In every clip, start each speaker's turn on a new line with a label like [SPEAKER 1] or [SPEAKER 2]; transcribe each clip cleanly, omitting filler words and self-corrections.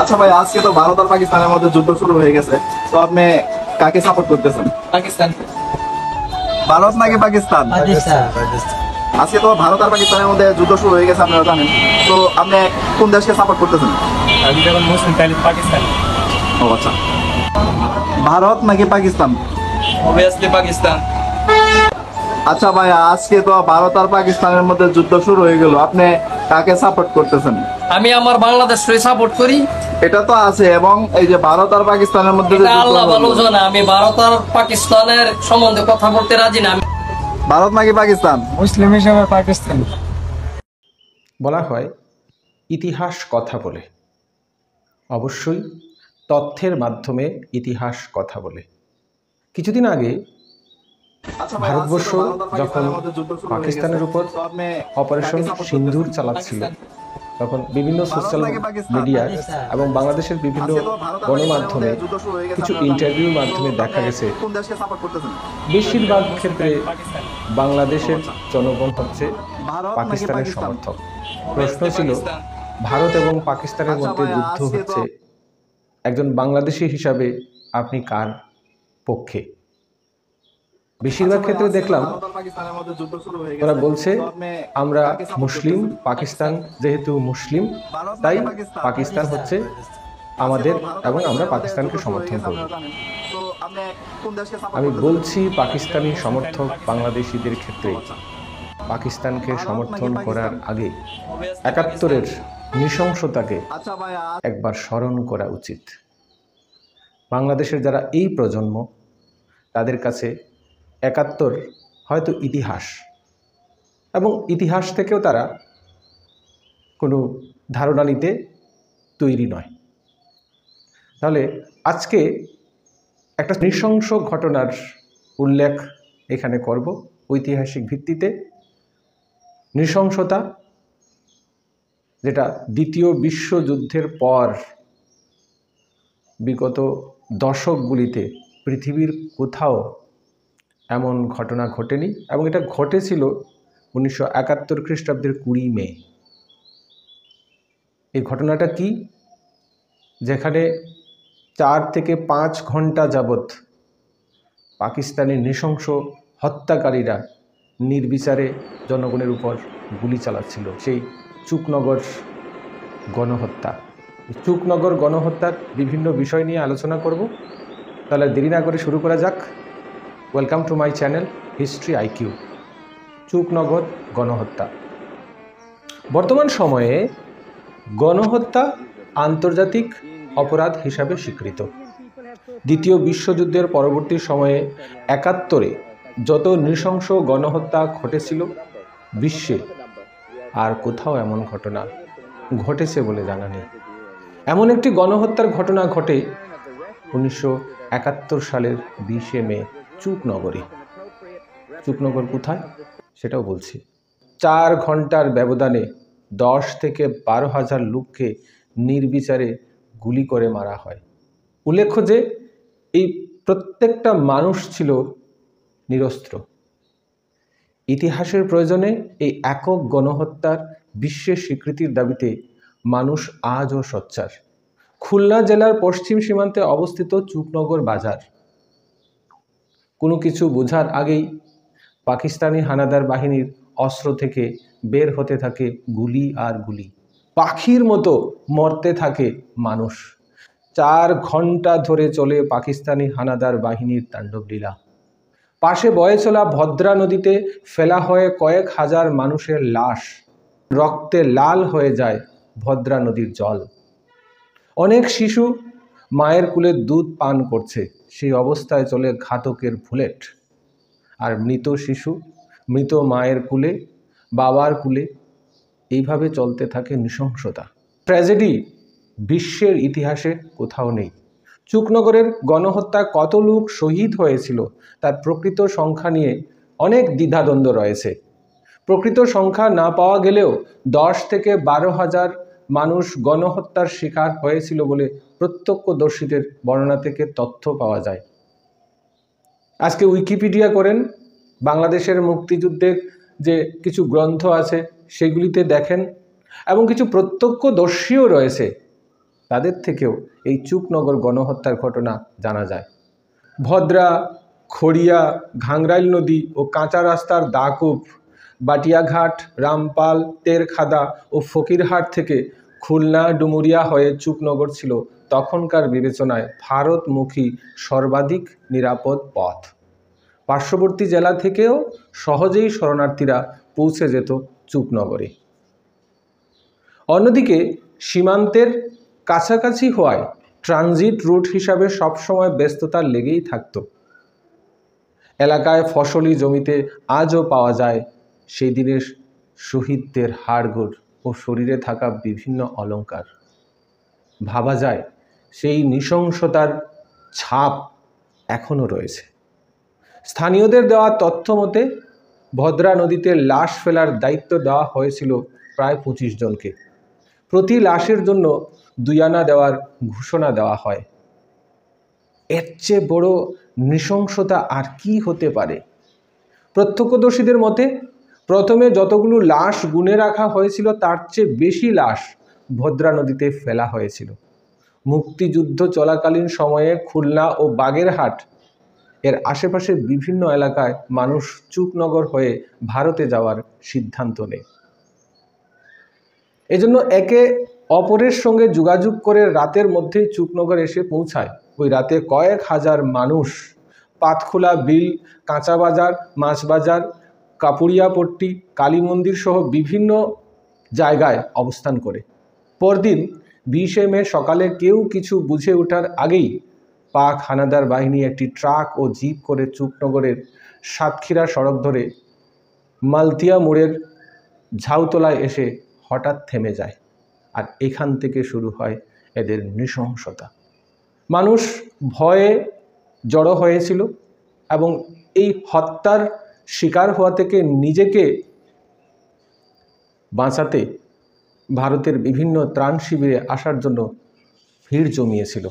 [SPEAKER 1] আচ্ছা ভাই, আজকে তো ভারত আর পাকিস্তানের মধ্যে যুদ্ধ শুরু হয়ে গেছে, তো আপনি কাকে সাপোর্ট করতেছেন?
[SPEAKER 2] পাকিস্তান।
[SPEAKER 1] ভারত নাকি পাকিস্তান?
[SPEAKER 2] পাকিস্তান।
[SPEAKER 1] আজকে তো ভারত আর পাকিস্তানের মধ্যে যুদ্ধ শুরু হয়ে গেছে, আপনারা জানেন। তো আপনি কোন দেশকে সাপোর্ট করতেছেন?
[SPEAKER 2] আমি যখন মুসলিম তাহলে পাকিস্তান।
[SPEAKER 1] ও আচ্ছা, ভারত নাকি পাকিস্তান?
[SPEAKER 2] অবভিয়াসলি পাকিস্তান।
[SPEAKER 1] আচ্ছা ভাই, আজকে তো ভারত আর পাকিস্তানের মধ্যে যুদ্ধ শুরু হয়ে গেল, আপনি কাকে সাপোর্ট করতেছেন?
[SPEAKER 2] আমি আমার বাংলাদেশকে সাপোর্ট করি।
[SPEAKER 1] এটা তো আছে, এবং এই যে ভারত আর পাকিস্তানের মধ্যে যে
[SPEAKER 2] এটা
[SPEAKER 1] যুদ্ধ
[SPEAKER 2] আল্লাহ ভালো
[SPEAKER 1] হলো,
[SPEAKER 2] জানে। আমি ভারত আর পাকিস্তানের সম্বন্ধে কথা বলতে রাজি না।
[SPEAKER 1] ভারত নাকি পাকিস্তান?
[SPEAKER 2] মুসলিম হিসেবে পাকিস্তান।
[SPEAKER 3] বলা হয় ইতিহাস কথা বলে, অবশ্যই তথ্যের মাধ্যমে ইতিহাস কথা বলে। কিছুদিন আগে
[SPEAKER 1] আচ্ছা ভাই,
[SPEAKER 3] ভারতবর্ষ
[SPEAKER 1] আজকে তো ভারত আর
[SPEAKER 3] যখন
[SPEAKER 1] পাকিস্তানের মধ্যে যুদ্ধ শুরু হয়ে
[SPEAKER 3] পাকিস্তানের
[SPEAKER 1] গেছে,
[SPEAKER 3] উপর
[SPEAKER 1] তো আপনি
[SPEAKER 3] অপারেশন
[SPEAKER 1] কাকে support
[SPEAKER 3] সিন্দুর
[SPEAKER 1] করতেছেন?
[SPEAKER 3] চালাচ্ছিল, তখন বিভিন্ন সোশ্যাল
[SPEAKER 1] নাকি পাকিস্তান?
[SPEAKER 3] মিডিয়া এবং বাংলাদেশের বিভিন্ন
[SPEAKER 1] আজকে তো ভারত আর
[SPEAKER 3] গণমাধ্যমে
[SPEAKER 1] পাকিস্তানের মধ্যে যুদ্ধ শুরু হয়ে গেছে,
[SPEAKER 3] কিছু
[SPEAKER 1] আপনারা জানেন।
[SPEAKER 3] ইন্টারভিউর
[SPEAKER 1] তো
[SPEAKER 3] মাধ্যমে দেখা
[SPEAKER 1] আপনি
[SPEAKER 3] গেছে
[SPEAKER 1] কোন দেশকে সাপোর্ট করতেছেন?
[SPEAKER 3] বেশিরভাগ ক্ষেত্রে বাংলাদেশের জনগণ হচ্ছে
[SPEAKER 1] ভারত নাকি
[SPEAKER 3] পাকিস্তানের
[SPEAKER 1] পাকিস্তান?
[SPEAKER 3] সমর্থক। প্রশ্ন ছিল, ভারত এবং পাকিস্তানের
[SPEAKER 1] আচ্ছা
[SPEAKER 3] মধ্যে
[SPEAKER 1] ভাই,
[SPEAKER 3] যুদ্ধ
[SPEAKER 1] আজকে তো
[SPEAKER 3] হচ্ছে, একজন বাংলাদেশি হিসাবে আপনি কার পক্ষে? বেশিরভাগ
[SPEAKER 1] আচ্ছা ভাই,
[SPEAKER 3] ক্ষেত্রে
[SPEAKER 1] আজকে তো
[SPEAKER 3] দেখলাম
[SPEAKER 1] ভারত আর পাকিস্তানের মধ্যে যুদ্ধ শুরু হয়ে
[SPEAKER 3] ওরা
[SPEAKER 1] গেছে,
[SPEAKER 3] বলছে
[SPEAKER 1] তো আপনি
[SPEAKER 3] আমরা
[SPEAKER 1] কাকে support
[SPEAKER 3] মুসলিম,
[SPEAKER 1] করতেছেন?
[SPEAKER 3] পাকিস্তান যেহেতু মুসলিম
[SPEAKER 1] ভারত
[SPEAKER 3] তাই
[SPEAKER 1] নাকি পাকিস্তান?
[SPEAKER 3] পাকিস্তান হচ্ছে
[SPEAKER 1] আজকে
[SPEAKER 3] আমাদের,
[SPEAKER 1] তো ভারত আর
[SPEAKER 3] এবং আমরা
[SPEAKER 1] পাকিস্তানের মধ্যে
[SPEAKER 3] পাকিস্তানকে
[SPEAKER 1] যুদ্ধ শুরু হয়ে
[SPEAKER 3] সমর্থন
[SPEAKER 1] গেছে,
[SPEAKER 3] করব।
[SPEAKER 1] আপনারা জানেন। তো আপনি কোন দেশকে সাপোর্ট
[SPEAKER 3] আমি
[SPEAKER 1] করতেছেন?
[SPEAKER 3] বলছি পাকিস্তানি সমর্থক বাংলাদেশিদের ক্ষেত্রে
[SPEAKER 1] আচ্ছা,
[SPEAKER 3] পাকিস্তানকে
[SPEAKER 1] ভারত নাকি
[SPEAKER 3] সমর্থন করার
[SPEAKER 1] পাকিস্তান?
[SPEAKER 3] আগে ৭১-এর নৃশংসতাকে
[SPEAKER 1] আচ্ছা ভাই,
[SPEAKER 3] একবার স্মরণ করা উচিত। বাংলাদেশের যারা এই প্রজন্ম, তাদের কাছে ৭১ হয়তো ইতিহাস, এবং ইতিহাস থেকেও তারা কোনো ধারণা নিতে তৈরি নয়। তাহলে আজকে একটা নৃশংস ঘটনার উল্লেখ এখানে করব ঐতিহাসিক ভিত্তিতে। নৃশংসতা যেটা দ্বিতীয় বিশ্বযুদ্ধের পর বিগত দশকগুলিতে পৃথিবীর কোথাও এমন ঘটনা ঘটেনি, এবং এটা ঘটেছিল ১৯৭১ খ্রিস্টাব্দের ২০ মে। এই ঘটনাটা কি? যেখানে ৪ থেকে ৫ ঘন্টা যাবৎ পাকিস্তানি নৃশংস হত্যাকারীরা নির্বিচারে জনগণের উপর গুলি চালাচ্ছিল, সেই চুকনগর গণহত্যা। চুকনগর গণহত্যার বিভিন্ন বিষয় নিয়ে আলোচনা করব। তাহলে দেরি না করে শুরু করা যাক। Welcome to my channel history IQ. Chuknagar গণহত্যা বর্তমান সময়ে গণহত্যা আন্তর্জাতিক অপরাধ হিসাবে স্বীকৃত। দ্বিতীয় বিশ্বযুদ্ধের পরবর্তী সময়ে ৭১-এ যত নৃশংস গণহত্যা ঘটেছিল, বিশ্বে আর কোথাও এমন ঘটনা ঘটেছে বলে জানা নেই। এমন একটি গণহত্যার ঘটনা ঘটে ১৯৭১ সালের ২০ মে চুকনগরে। চুকনগর কোথায় সেটাও বলছি। ৪ ঘন্টার ব্যবধানে ১০ থেকে ১২ হাজার লোককে নির্বিচারে গুলি করে মারা হয়। উল্লেখ্য যে এই প্রত্যেকটা মানুষ ছিল নিরস্ত্র। ইতিহাসের প্রয়োজনে এই একক গণহত্যার বিশ্বের স্বীকৃতির দাবিতে মানুষ আজও সোচ্চার। খুলনা জেলার পশ্চিম সীমান্তে অবস্থিত চুকনগর বাজার। কোনো কিছু বোঝার আগেই পাকিস্তানি হানাদার বাহিনীর অস্ত্র থেকে বের হতে থাকে গুলি আর গুলি। পাখির মতো মরতে থাকে মানুষ। ৪ ঘন্টা ধরে চলে পাকিস্তানি হানাদার বাহিনীর তাণ্ডবলীলা। পাশে বয়ে চলা ভদ্রা নদীতে ফেলা হয় কয়েক হাজার মানুষের লাশ। রক্তে লাল হয়ে যায় ভদ্রা নদীর জল। অনেক শিশু মায়ের কোলে দুধ পান করছে, সেই অবস্থায় চলে ঘাতকের বুলেট। আর মৃত শিশু মৃত মায়ের কোলে, বাবার কোলে, এইভাবে চলতে থাকে নৃশংসতা। ট্র্যাজেডি বিশ্বের ইতিহাসে কোথাও নেই। চুকনগরের গণহত্যায় কত লোক শহীদ হয়েছিল তার প্রকৃত সংখ্যা নিয়ে অনেক দ্বিধাদ্বন্দ্ব রয়েছে। প্রকৃত সংখ্যা না পাওয়া গেলেও ১০ থেকে ১২ হাজার মানুষ গণহত্যার শিকার হয়েছিল বলে প্রত্যক্ষদর্শীদের বর্ণনা থেকে তথ্য পাওয়া যায়। আজকে উইকিপিডিয়া করেন, বাংলাদেশের মুক্তিযুদ্ধের যে কিছু গ্রন্থ আছে সেগুলিতে দেখেন, এবং কিছু প্রত্যক্ষদর্শীও রয়েছে তাদের থেকেও এই চুকনগর গণহত্যার ঘটনা জানা যায়। ভদ্রা, খড়িয়া, ঘাংরাইল নদী ও কাঁচা রাস্তার দাকুব, বাটিয়াঘাট, রামপাল, তেরখাদা ও ফকিরহাট থেকে খুলনা, ডুমুরিয়া হয়ে চুকনগর ছিল তখনকার বিবেচনায় ভারতমুখী সর্বাধিক নিরাপদ পথ। পার্শ্ববর্তী জেলা থেকেও সহজেই শরণার্থীরা পৌঁছে যেত চুকনগরে। অন্যদিকে সীমান্তের কাছাকাছি হওয়ায় ট্রানজিট রুট হিসাবে সবসময় ব্যস্ততা লেগেই থাকত। এলাকায় ফসলি জমিতে আজও পাওয়া যায় সেই দিনের শহীদদের হাড়গোড় ও শরীরে থাকা বিভিন্ন অলংকার। ভাবা যায় সেই নৃশংসতার ছাপ এখনও রয়েছে। স্থানীয়দের দেওয়া তথ্য মতে ভদ্রা নদীতে লাশ ফেলার দায়িত্ব দেওয়া হয়েছিল প্রায় 25 জনকে। প্রতি লাশের জন্য 2 আনা দেওয়ার ঘোষণা দেওয়া হয়। এর চেয়ে বড় নৃশংসতা আর কি হতে পারে? প্রত্যক্ষদর্শীদের মতে প্রথমে যতগুলো লাশ গুনে রাখা হয়েছিল তার চেয়ে বেশি লাশ ভদ্রা নদীতে ফেলা হয়েছিল। মুক্তিযুদ্ধ চলাকালীন সময়ে খুলনা ও বাগেরহাট এর আশেপাশের বিভিন্ন এলাকায় মানুষ চুকনগর হয়ে ভারতে যাওয়ার সিদ্ধান্ত নেয়। এজন্য একে অপরের সঙ্গে যোগাযোগ করে রাতের মধ্যেই চুকনগর এসে পৌঁছায়। ওই রাতে কয়েক হাজার মানুষ পাতখোলা বিল, কাঁচা বাজার, মাছ বাজার, কাপুরিয়াপট্টি, কালী মন্দির সহ বিভিন্ন জায়গায় অবস্থান করে। পরদিন 20 মে সকালে কেউ কিছু বুঝে ওঠার আগেই পাক হানাদার বাহিনী একটি ট্রাক ও জিপ করে চুকনগরের সাতক্ষীরা সড়ক ধরে মালতিয়া মোড়ের ঝাউতলায় এসে হঠাৎ থেমে যায়। আর এখান থেকে শুরু হয় এদের নৃশংসতা। মানুষ ভয়ে জড়ো হয়েছিল এবং এই হত্যার শিকার হওয়া থেকে নিজেকে বাঁচাতে ভারতের বিভিন্ন ত্রাণ শিবিরে আসার জন্য ভিড় জমিয়েছিল।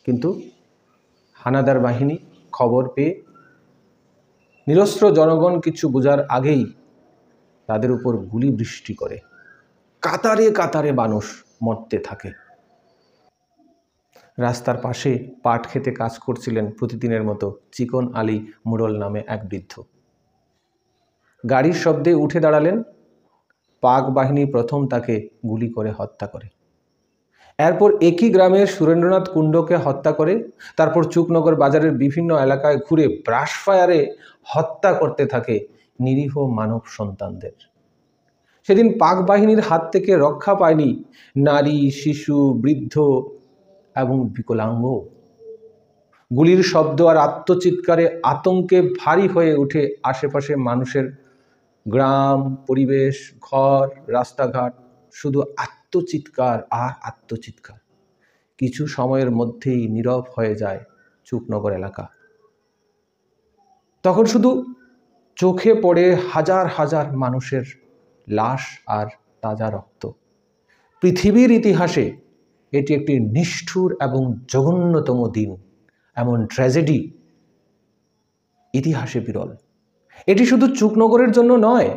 [SPEAKER 3] কিন্তু হানাদার বাহিনী খবর পেয়ে নিরস্ত্র জনগণ কিছু বোঝার আগেই তাদের উপর গুলি বৃষ্টি করে। কাতারে কাতারে মানুষ মরতে থাকে। রাস্তার পাশে পাট খেতে কাজ করছিলেন প্রতিদিনের মতো চিকন আলী মুরল নামে এক বৃদ্ধ। গাড়ির শব্দে উঠে দাঁড়ালেন। পাক বাহিনী প্রথম তাকে গুলি করে হত্যা করে। এরপর একই গ্রামের সুরেন্দ্রনাথ কুণ্ডকে হত্যা করে। তারপর চুকনগর বাজারের বিভিন্ন এলাকায় ঘুরে ব্রাশ ফায়ারে হত্যা করতে থাকে নিরীহ মানব সন্তানদের। সেদিন পাক বাহিনীর হাত থেকে রক্ষা পায়নি নারী, শিশু, বৃদ্ধ এবং বিকলাঙ্গ। গুলির শব্দ আর আত্মচিৎকারে আতঙ্কে ভারী হয়ে ওঠে আশেপাশে মানুষের গ্রাম, পরিবেশ, ঘর, রাস্তাঘাট। শুধু আত্মচিৎকার আর আত্মচিৎকার। কিছু সময়ের মধ্যেই নীরব হয়ে যায় চুকনগর এলাকা। তখন শুধু চোখে পড়ে হাজার হাজার মানুষের লাশ আর তাজা রক্ত। পৃথিবীর ইতিহাসে এটি একটি নিষ্ঠুর এবং জঘন্যতম দিন। এমন ট্র্যাজেডি ইতিহাসে বিরল। এটি শুধু চুকনগরের জন্য নয়,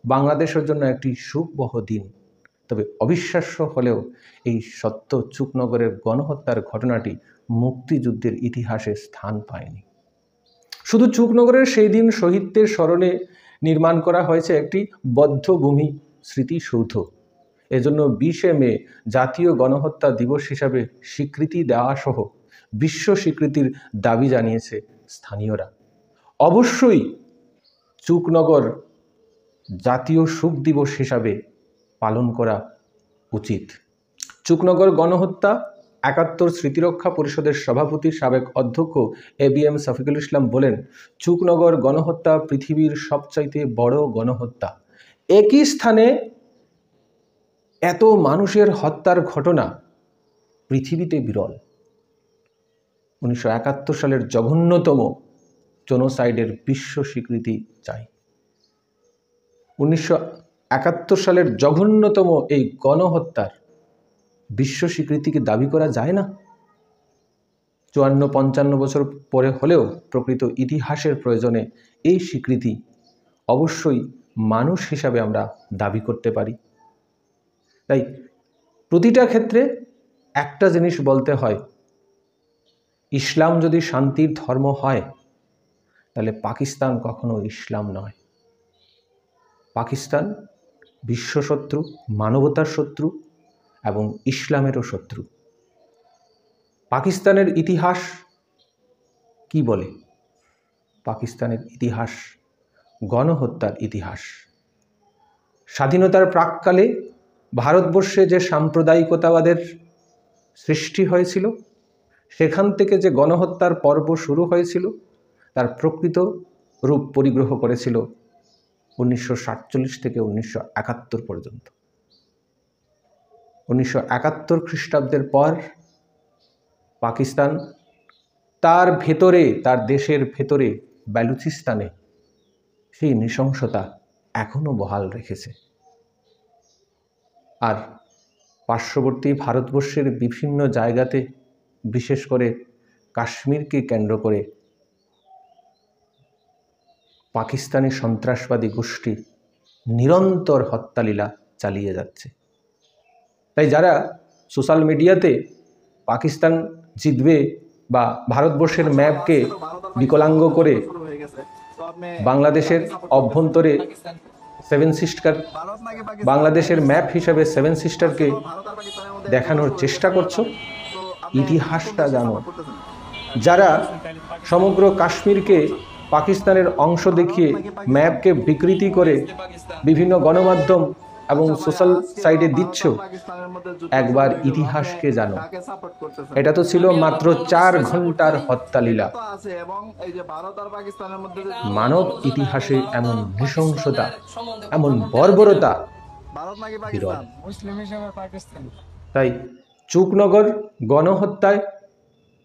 [SPEAKER 3] বাংলাদেশের জন্য একটি শোকবহ দিন। তবে অবিশ্বাস্য হলেও এই সত্য চুকনগরের গণহত্যার ঘটনাটি মুক্তিযুদ্ধের ইতিহাসে স্থান পায়নি। শুধু চুকনগরের সেই দিন শহীদদের স্মরণে নির্মাণ করা হয়েছে একটি বধ্যভূমি স্মৃতিসৌধ। এজন্য 20 মে জাতীয় গণহত্যা দিবস হিসাবে স্বীকৃতি দেওয়া সহ বিশ্ব স্বীকৃতির দাবি জানিয়েছে স্থানীয়রা। অবশ্যই চুকনগর জাতীয় শোক দিবস হিসাবে পালন করা উচিত। চুকনগর গণহত্যা 71 স্মৃতিরক্ষা পরিষদের সভাপতি সাবেক অধ্যক্ষ ABM শফিকুল ইসলাম বলেন, চুকনগর গণহত্যা পৃথিবীর সবচাইতে বড় গণহত্যা। একই স্থানে এত মানুষের হত্যার ঘটনা পৃথিবীতে বিরল। 1971 সালের জঘন্যতম জেনোসাইডের বিশ্ব স্বীকৃতি চাই। 1971 সালের জঘন্যতম এই গণহত্যার বিশ্ব স্বীকৃতিকে দাবি করা যায় না? 54-55 বছর পরে হলেও প্রকৃত ইতিহাসের প্রয়োজনে এই স্বীকৃতি অবশ্যই মানুষ হিসাবে আমরা দাবি করতে পারি। তাই প্রতিটা ক্ষেত্রে একটা জিনিস বলতে হয়, ইসলাম যদি শান্তির ধর্ম হয় তাহলে পাকিস্তান কখনো ইসলাম নয়। পাকিস্তান বিশ্বশত্রু, মানবতার শত্রু এবং ইসলামেরও শত্রু। পাকিস্তানের ইতিহাস কি বলে? পাকিস্তানের ইতিহাস গণহত্যার ইতিহাস। স্বাধীনতার প্রাক্কালে ভারতবর্ষে যে সাম্প্রদায়িকতাবাদের সৃষ্টি হয়েছিল, সেখান থেকে যে গণহত্যার পর্ব শুরু হয়েছিল, তার প্রকৃত রূপ পরিগ্রহ করেছিল 1947 থেকে 1971 পর্যন্ত। 1971 খ্রিস্টাব্দের পর পাকিস্তান তার ভেতরে, তার দেশের ভেতরে বেলুচিস্তানে সেই নৃশংসতা এখনো বহাল রেখেছে। আর পার্শ্ববর্তী ভারতবর্ষের বিভিন্ন জায়গাতে, বিশেষ করে কাশ্মীরকে কেন্দ্র করে পাকিস্তানি সন্ত্রাসবাদী গোষ্ঠী নিরন্তর হত্যালীলা চালিয়ে যাচ্ছে। তাই যারা সোশ্যাল মিডিয়াতে পাকিস্তান জিতবে বা ভারতবর্ষের ম্যাপকে বিকলাঙ্গ করে বাংলাদেশের অভ্যন্তরে সেভেন সিস্টার, বাংলাদেশের ম্যাপ হিসাবে সেভেন সিস্টারকে দেখানোর চেষ্টা করছো, ইতিহাসটা জানো। যারা সমগ্র কাশ্মীরকে পাকিস্তানের অংশ দেখিয়ে ম্যাপকে বিকৃতি করে বিভিন্ন গণমাধ্যম এবং সোশ্যাল সাইটে দিচ্ছ, একবার ইতিহাসকে জানো। এটা তো ছিল মাত্র 4 ঘন্টার হত্যালীলা। মানব ইতিহাসে এমন নৃশংসতা, এমন বর্বরতা বিরল। তাই চুকনগর গণহত্যায়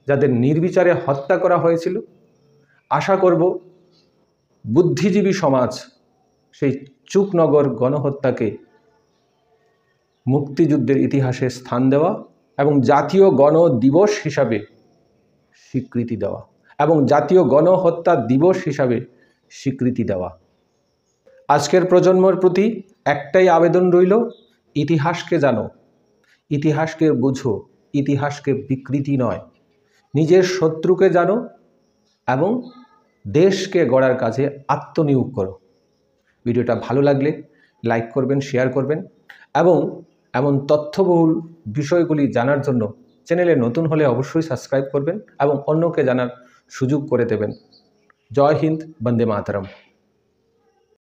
[SPEAKER 3] যাদের নির্বিচারে হত্যা করা হয়েছিল, আশা করব বুদ্ধিজীবী সমাজ সেই চুকনগর গণহত্যাকে মুক্তিযুদ্ধের ইতিহাসে স্থান দেওয়া এবং জাতীয় গণ দিবস হিসাবে স্বীকৃতি দেওয়া, এবং জাতীয় গণহত্যা দিবস হিসাবে স্বীকৃতি দেওয়া। আজকের প্রজন্মের প্রতি একটাই আবেদন রইল, ইতিহাসকে জানো, ইতিহাসকে বুঝো, ইতিহাসকে বিকৃতি নয়, নিজের শত্রুকে জানো এবং দেশকে গড়ার কাজে আত্মনিয়োগ করো। ভিডিওটা ভালো লাগলে লাইক করবেন, শেয়ার করবেন এবং এমন তথ্যবহুল বিষয়গুলি জানার জন্য চ্যানেলে নতুন হলে অবশ্যই সাবস্ক্রাইব করবেন এবং অন্যকে জানার সুযোগ করে দেবেন। জয় হিন্দ, বন্দে মাতরম।